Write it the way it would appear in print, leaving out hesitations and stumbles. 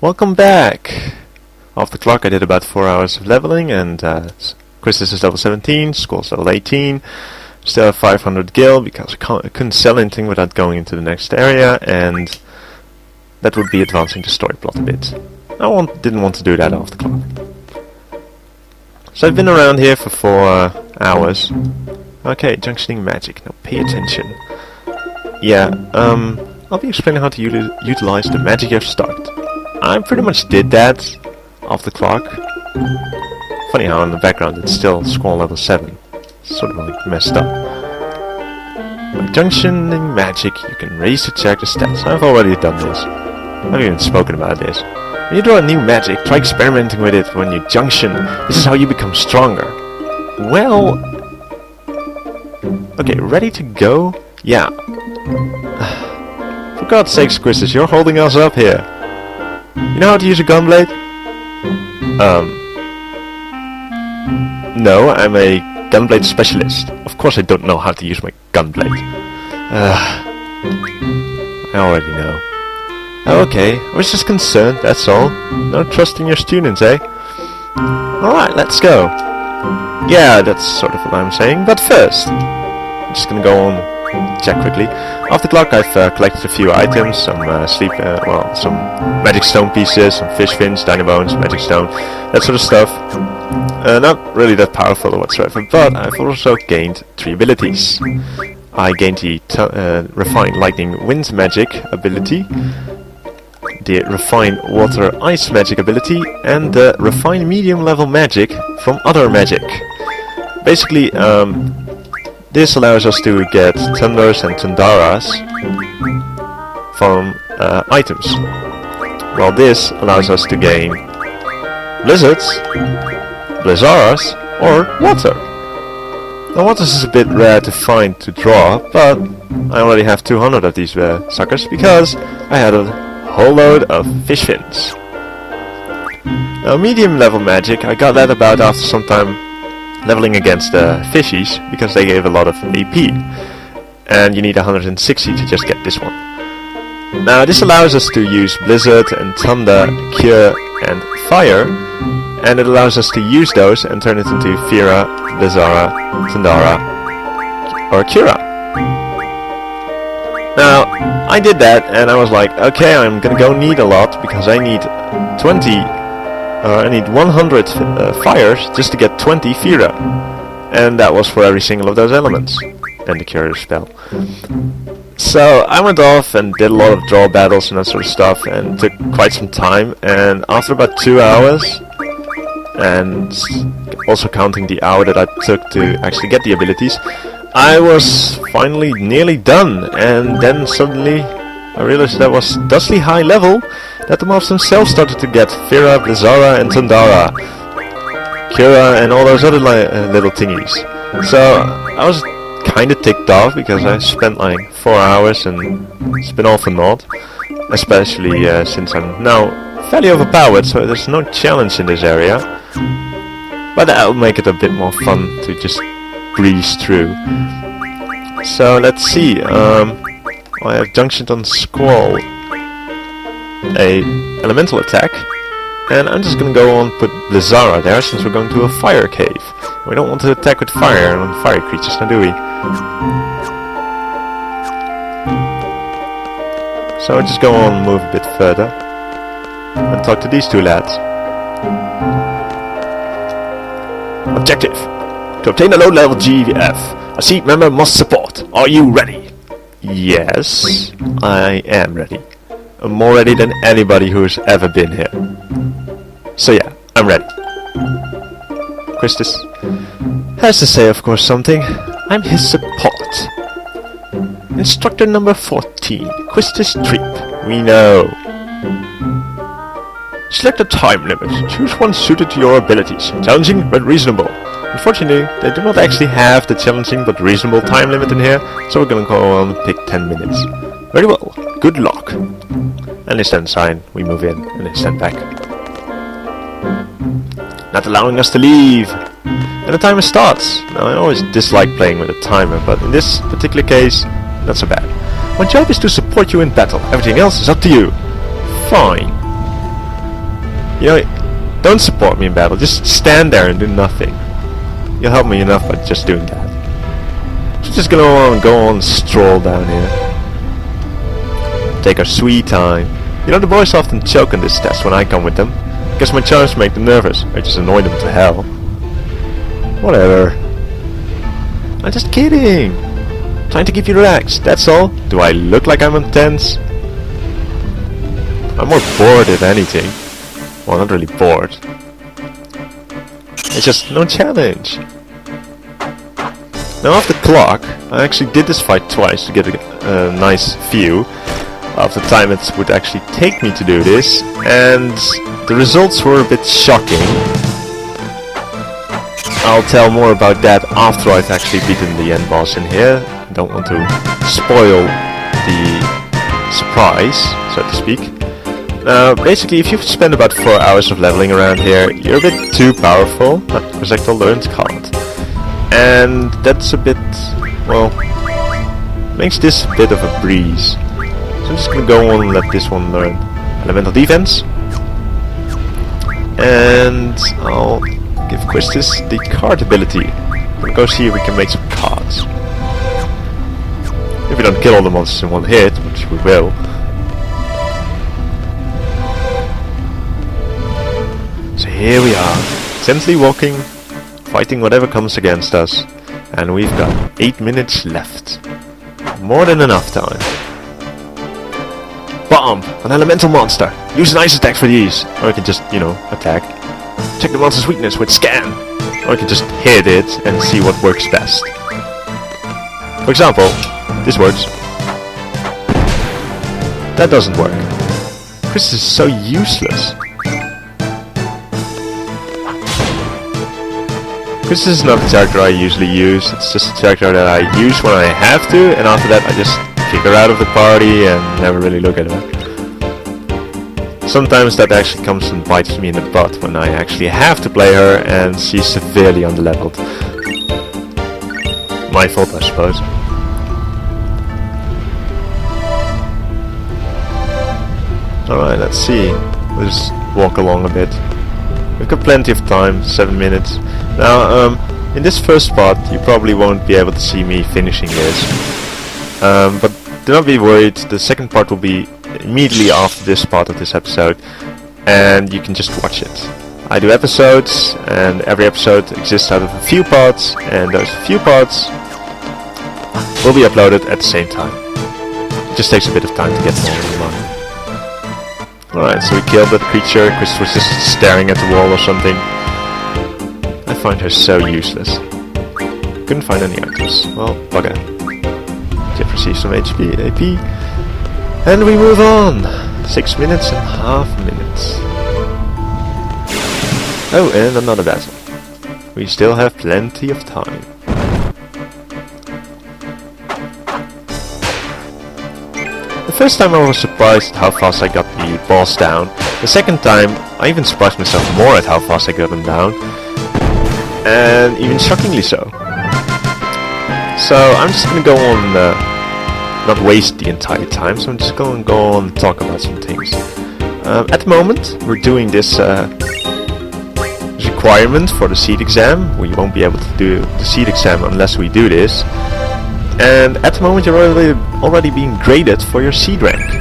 Welcome back! Off the clock I did about 4 hours of leveling, and Christus is level 17, Skull's level 18. Still have 500 gil because I couldn't sell anything without going into the next area, and that would be advancing the story plot a bit. I didn't want to do that off the clock. So I've been around here for 4 hours. Okay, junctioning magic. Now pay attention. Yeah, I'll be explaining how to utilize the magic you've stocked. I pretty much did that off the clock. Funny how in the background it's still Squall level 7. Sort of like messed up. By junctioning magic, you can raise to check the stats. I've already done this. I've even spoken about this. When you draw a new magic, try experimenting with it when you junction. This is how you become stronger. Well... Okay, ready to go? Yeah. For God's sakes, Christus, you're holding us up here. You know how to use a gunblade? No, I'm a gunblade specialist. Of course I don't know how to use my gunblade. I already know. Okay, I was just concerned, that's all. No trust in your students, eh? Alright, let's go. Yeah, that's sort of what I'm saying, but first, I'm just gonna go on check quickly. Off the clock I've collected a few items, some some magic stone pieces, some fish fins, dino bones, magic stone, that sort of stuff. Not really that powerful whatsoever, but I've also gained 3 abilities. I gained the Refine Lightning Wind magic ability, the Refine Water Ice magic ability, and the Refine Medium level magic from other magic. Basically, this allows us to get Thunders and Tundaras from items, while this allows us to gain Blizzards, Blizzaras, or Water. Now Waters is a bit rare to find to draw, but I already have 200 of these suckers because I had a whole load of fish fins. Now medium level magic, I got that about after some time leveling against the fishies, because they gave a lot of AP, and you need 160 to just get this one. Now this allows us to use Blizzard and Thunder, Cure and Fire, and it allows us to use those and turn it into Fira, Blizzara, Thundara or Cura. Now I did that and I was like, okay, I'm gonna go need a lot because I need 100 fires just to get 20 Fira, and that was for every single of those elements, and the Cure spell. So I went off and did a lot of draw battles and that sort of stuff, and took quite some time, and after about 2 hours, and also counting the hour that I took to actually get the abilities, I was finally nearly done, and then suddenly I realized that was thusly high level that the mobs themselves started to get Fira, Blizzara and Thundara, Cura and all those other little thingies. So I was kinda ticked off because I spent like 4 hours and it's been all for naught. Especially since I'm now fairly overpowered, so there's no challenge in this area. But that'll make it a bit more fun to just breeze through. So let's see, I have junctioned on Squall a elemental attack, and I'm just gonna go on put Blizzara there since we're going to a fire cave. We don't want to attack with fire on fire creatures, now do we? So I'll just go on and move a bit further and talk to these two lads. Objective: to obtain a low level GF, a seat member must support. Are you ready? Yes, I am ready. I'm more ready than anybody who's ever been here. So yeah, I'm ready. Christus has to say, of course, something. I'm his support. Instructor number 14, Christus Treep. We know. Select a time limit. Choose one suited to your abilities. Challenging but reasonable. Unfortunately, they do not actually have the challenging but reasonable time limit in here, so we're gonna go on and pick 10 minutes. Very well. Good luck. And they stand sign, we move in, and they stand back. Not allowing us to leave. And the timer starts. Now I always dislike playing with a timer, but in this particular case, not so bad. My job is to support you in battle. Everything else is up to you. Fine. You know, don't support me in battle. Just stand there and do nothing. You'll help me enough by just doing that. So just gonna go on stroll down here. Take our sweet time. You know, the boys often choke on this test when I come with them, because my charms make them nervous. I just annoy them to hell. Whatever. I'm just kidding. Trying to keep you relaxed, that's all. Do I look like I'm intense? I'm more bored if anything. Well, not really bored. It's just no challenge. Now off the clock, I actually did this fight twice to get a nice view of the time it would actually take me to do this, and the results were a bit shocking. I'll tell more about that after I've actually beaten the end boss in here. Don't want to spoil the surprise, so to speak. Basically, if you've spent about 4 hours of leveling around here, you're a bit too powerful. Projectile learned can't. And that's a bit, well, makes this a bit of a breeze. So I'm just gonna go on and let this one learn elemental defense. And I'll give Quistis the card ability. We'll go see if we can make some cards. If we don't kill all the monsters in one hit, which we will. So here we are, gently walking, fighting whatever comes against us. And we've got 8 minutes left. More than enough time. Bomb! An elemental monster! Use an ice attack for these! Or you can just, you know, attack. Check the monster's weakness with scan! Or you can just hit it and see what works best. For example, this works. That doesn't work. Chris is so useless. Chris is not a character I usually use. It's just a character that I use when I have to, and after that I just kick her out of the party and never really look at her. Sometimes that actually comes and bites me in the butt when I actually have to play her and she's severely underleveled. My fault, I suppose. Alright, let's see. We'll just walk along a bit. We've got plenty of time, 7 minutes. Now, in this first part, you probably won't be able to see me finishing this. But do not be worried, the second part will be immediately after this part of this episode, and you can just watch it. I do episodes, and every episode exists out of a few parts, and those few parts will be uploaded at the same time. It just takes a bit of time to get them all in line. Alright, so we killed that creature. Chris was just staring at the wall or something. I find her so useless. Couldn't find any items. Well, bugger. Jeff receives some HP, AP. And we move on. 6 minutes and half minutes. Oh, and another battle. We still have plenty of time. The first time I was surprised at how fast I got the boss down. The second time I even surprised myself more at how fast I got him down. And even shockingly so. So I'm just gonna go on, not waste the entire time, so I'm just gonna go on and talk about some things. At the moment we're doing this requirement for the seed exam. We won't be able to do the seed exam unless we do this. And at the moment you're already being graded for your seed rank.